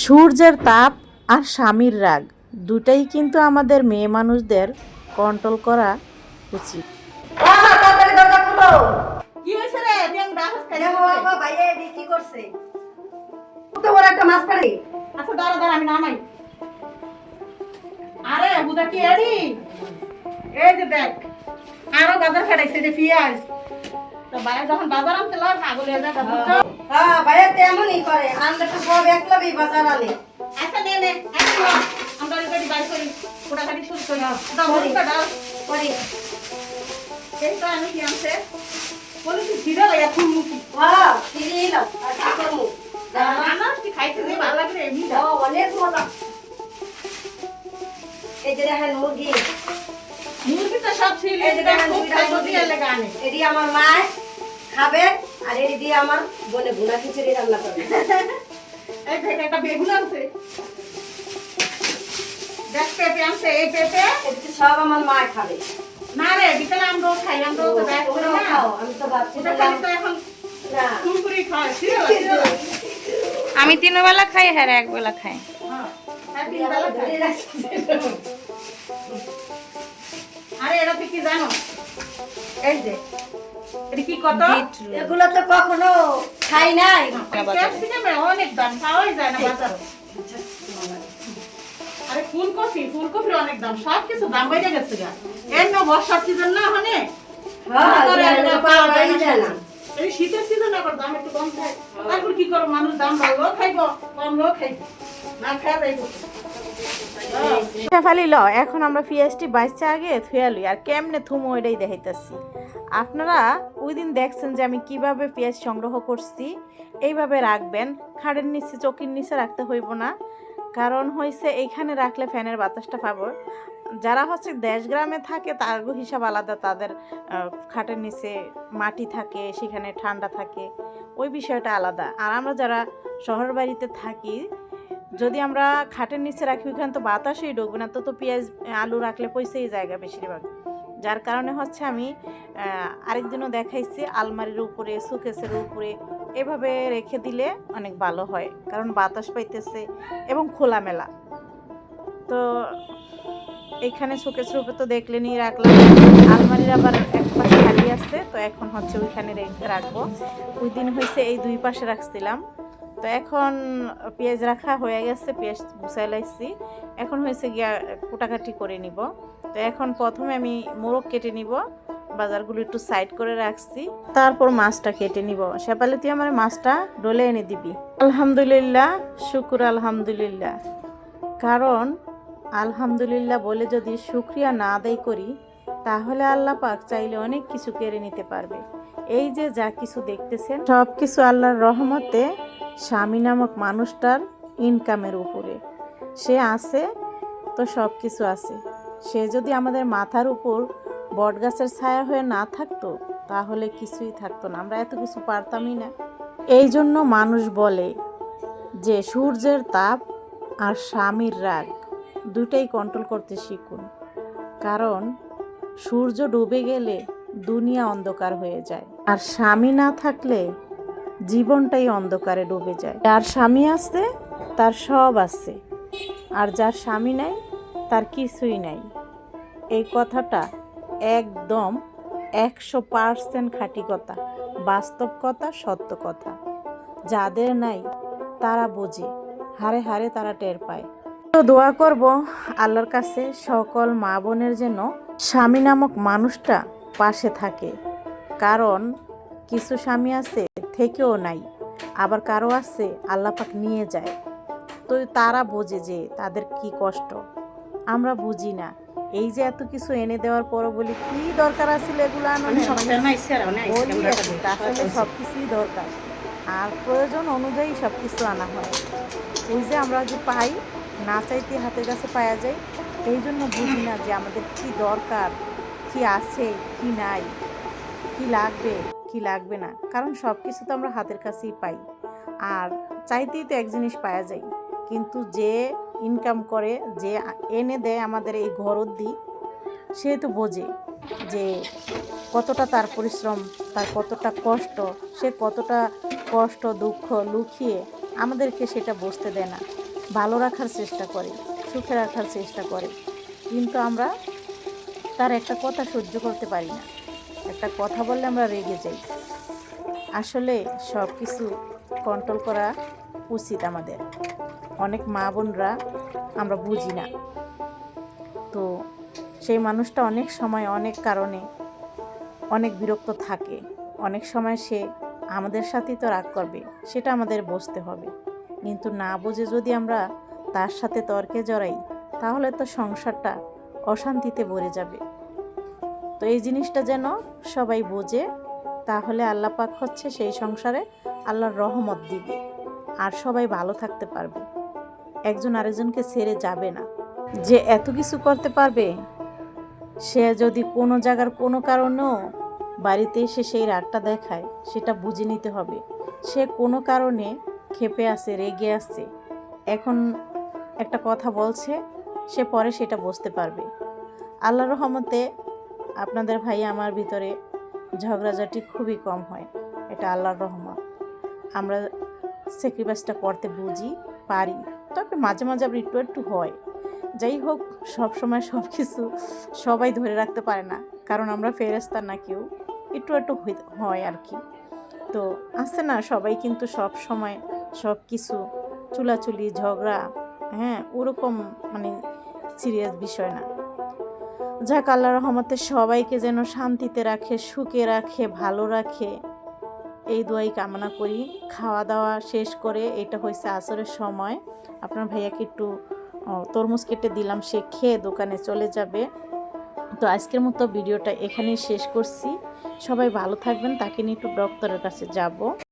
সূর্যের তাপ আর স্বামীর রাগ দুটাই কিন্তু আমাদের মেয়ে মানুষদের কন্ট্রোল করা উচিত। তাড়াতাড়ি দরজা খুলো। কি হইছে রে? দেখ ডাকস খাই। দেখো বাবা ভাইয়া এডি কি করছে? কত বড় একটা মাছ পাড়ি। আচ্ছা দাঁড়া আমি নামাই। আরে বুদা কি এডি? এই যে দেখ। আরো বাজার খাইছে রে পিয়াজ। তো ভাই যখন বাজার আনতে লয় পাগল হয়ে যায় বুঝছো? হ্যাঁ ভাইয়া তেমনই করে। আনলে তো সব একলাবেই বাজার আনে। আচ্ছা নে আচ্ছা আমরা রেডি বাই করি। পুরা খালি শুরু করি। দাও বলটা দাও। করি। এই তো আমি কি আনছে? বলি কি জিরা লাগা ফুলমুখী। হ্যাঁ ফিরে এলাম। আর কি করবো? না কি খাইতে যে ভালো লাগে রে এমনি ও অনেক মজা। এই যে দেখেন মুরগি। মুরগি তো সব ছিল এই যে দেখেন খুব দুইটা খাইতে মুরগি। দিয়ে লাগে আনে। এডি আমার মা খাবে আর এডি দিয়ে আমার বোনে ভুনা খিচুড়ি রান্না করবে। এই দেখ একটা বেগুন আনছে। দেখ পেঁপে আনছে এই পেঁপে। এডি সব আমার মা খাবে। না রে বিকেলে আমরাও খাই আমরাও তো ব্যাগ করে ওরাও না খাও। আমি তো ভাবছি ওটা খালি তো এখন না। কুরকুরি খায় সিরিয়াল আমি 3 বেলা খাই, হ্যাঁ 1 বেলা খাই। হ্যাঁ হ্যাঁ তিন বেলা খাই। ধরে রাখছি। আরে এটা তুই কি জানো এই যে এটা কি কত এগুলো তো কখনো খাই নাই। ক্যাপসিকামে অনেক দাম পাওয়াই যায় না বাজারে। আরে ফুলকপির অনেক দাম সব কিছু দাম বেড়ে গেছে গা এমন বর্ষার সিজন না হনে হ্যাঁ এটা পাওয়া যায় না। এই শীতের সিজন আবার দাম একটু কম থাকে তারপর কি করব মানুষ দাম বাড়লো খাইবো কমলো খাইবো না খাওয়া যাইবো শেফালি ল এখন আমরা পিএসটি বাইসে আগে থুয়ালি আর কেমনে থুমো এটাই দেখাইতেছি। আপনারা ওই দিন দেখছেন যে আমি কিভাবে পেঁয়াজ সংগ্রহ করছি। এইভাবে রাখবেন, খাড়ের নিচে চকির নিচে রাখতে হইব না, কারণ হয়েছে এইখানে রাখলে ফ্যানের বাতাসটা পাবো। যারা হচ্ছে দেশ গ্রামে থাকে তার হিসাব আলাদা, তাদের খাটের নিচে মাটি থাকে, সেখানে ঠান্ডা থাকে, ওই বিষয়টা আলাদা। আর আমরা যারা শহর বাড়িতে থাকি, যদি আমরা খাটের নিচে রাখি ওইখানে তো বাতাসই ঢুকবে না, তো পেঁয়াজ আলু রাখলে পয়সাই জায়গা বেশিরভাগ। যার কারণে হচ্ছে আমি আরেকদিনও দেখাইছি আলমারির উপরে সুকেসের উপরে এভাবে রেখে দিলে অনেক ভালো হয়, কারণ বাতাস পাইতেছে এবং খোলামেলা। তো এইখানে শোকেসের উপরে তো দেখলেনি রাখলাম, আলমারির আবার এক পাশে খালি আছে, তো এখন হচ্ছে ওইখানে রাখবো। ওই দিন হয়েছে এই দুই পাশে রাখছিলাম। তো এখন পেঁয়াজ রাখা হয়ে গেছে, পেঁয়াজ গুছাই লাইছি, এখন হয়েছে গিয়া কুটাকাটি করে নিব। তো এখন প্রথমে আমি মোরগ কেটে নিব, বাজারগুলো একটু সাইড করে রাখছি, তারপর মাছটা কেটে নিব। শেফালি তুই আমার মাছটা ডলে এনে দিবি। আলহামদুলিল্লাহ, শুকুর আলহামদুলিল্লাহ। কারণ আলহামদুলিল্লাহ বলে যদি শুকরিয়া না আদায় করি তাহলে আল্লাহ পাক চাইলে অনেক কিছু কেড়ে নিতে পারবে। এই যে যা কিছু দেখতেছেন সব কিছু আল্লাহর রহমতে স্বামী নামক মানুষটার ইনকামের উপরে। সে আছে তো সব কিছু আছে। সে যদি আমাদের মাথার উপর বটগাছের ছায়া হয়ে না থাকতো তাহলে কিছুই থাকতো না, আমরা এত কিছু পারতামই না। এই জন্য মানুষ বলে যে সূর্যের তাপ আর স্বামীর রাগ দুটাই কন্ট্রোল করতে শিখুন, কারণ সূর্য ডুবে গেলে দুনিয়া অন্ধকার হয়ে যায়, আর স্বামী না থাকলে জীবনটাই অন্ধকারে ডুবে যায়। যার স্বামী আছে তার সব আছে, আর যার স্বামী নাই তার কিছুই নাই। এই কথাটা একদম 100% খাঁটি কথা, বাস্তব কথা, সত্য কথা। যাদের নাই তারা বোঝে, হারে হারে তারা টের পায়। তো দোয়া করব আল্লাহর কাছে সকল মা বোনের যেন স্বামী নামক মানুষটা পাশে থাকে, কারণ কিছু স্বামী আছে থেকেও নাই, আবার কারো আছে আল্লাহ পাক নিয়ে যায়। তো তারা বোঝে যে তাদের কি কষ্ট, আমরা বুঝি না। এই যে এত কিছু এনে দেওয়ার পরও বলি কি দরকার আছিল এগুলো আসলে সব কিছুই দরকার, আর প্রয়োজন অনুযায়ী সব কিছু আনা হয়। ওই যে আমরা যে পাই না চাইতে হাতের কাছে পাওয়া যায়, এই জন্য বুঝি না যে আমাদের কি দরকার, কি আছে কি নাই, কি লাগবে কি লাগবে না, কারণ সব কিছু তো আমরা হাতের কাছেই পাই। আর চাইতেই তো এক জিনিস পাওয়া যায়, কিন্তু যে ইনকাম করে, যে এনে দেয় আমাদের এই ঘর অবধি, সে তো বোঝে যে কতটা তার পরিশ্রম, তার কতটা কষ্ট, সে কতটা কষ্ট দুঃখ লুকিয়ে আমাদেরকে সেটা বুঝতে দেয় না। ভালো রাখার চেষ্টা করে, সুখে রাখার চেষ্টা করে, কিন্তু আমরা তার একটা কথা সহ্য করতে পারি না। একটা কথা বললে আমরা রেগে যাই। আসলে সব কিছু কন্ট্রোল করা উচিত আমাদের। অনেক মা বোনরা আমরা বুঝি না, তো সেই মানুষটা অনেক সময় অনেক কারণে অনেক বিরক্ত থাকে। অনেক সময় সে আমাদের সাথেই তো রাগ করবে, সেটা আমাদের বুঝতে হবে। কিন্তু না বুঝে যদি আমরা তার সাথে তর্কে জড়াই, তাহলে তো সংসারটা অশান্তিতে ভরে যাবে। তো এই জিনিসটা যেন সবাই বোঝে, তাহলে আল্লাহ পাক হচ্ছে সেই সংসারে আল্লাহর রহমত দিবে, আর সবাই ভালো থাকতে পারবে, একজন আরেকজনকে ছেড়ে যাবে না। যে এত কিছু করতে পারবে, সে যদি কোনো জায়গার কোনো কারণেও বাড়িতে এসে সেই রাগটা দেখায়, সেটা বুঝে নিতে হবে সে কোনো কারণে ক্ষেপে আছে, রেগে আছে, এখন একটা কথা বলছে, সে পরে সেটা বুঝতে পারবে। আল্লাহর রহমতে আপনাদের ভাই আমার ভিতরে ঝগড়াঝাটি খুবই কম হয়, এটা আল্লাহর রহমত। আমরা স্যাক্রিফাইসটা করতে বুঝি, পারি, তবে মাঝে মাঝে আবার একটু একটু হয়। যাই হোক, সব সময় সব কিছু সবাই ধরে রাখতে পারে না, কারণ আমরা ফেরেশতা না, কেউ একটু একটু হয় আর কি। তো আছে না, সবাই কিন্তু সব সময় সব কিছু চুলাচুলি ঝগড়া, হ্যাঁ, ওরকম মানে সিরিয়াস বিষয় না। যাক, আল্লাহর রহমতে সবাইকে যেন শান্তিতে রাখে, সুখে রাখে, ভালো রাখে, এই দোয়াই কামনা করি। খাওয়া দাওয়া শেষ করে, এটা হয়েছে আসরের সময়, আপনার ভাইয়াকে একটু তরমুজ কেটে দিলাম, সে খেয়ে দোকানে চলে যাবে। তো আজকের মতো ভিডিওটা এখানেই শেষ করছি। সবাই ভালো থাকবেন, তাকে নিয়ে একটু ডক্টরের কাছে যাব।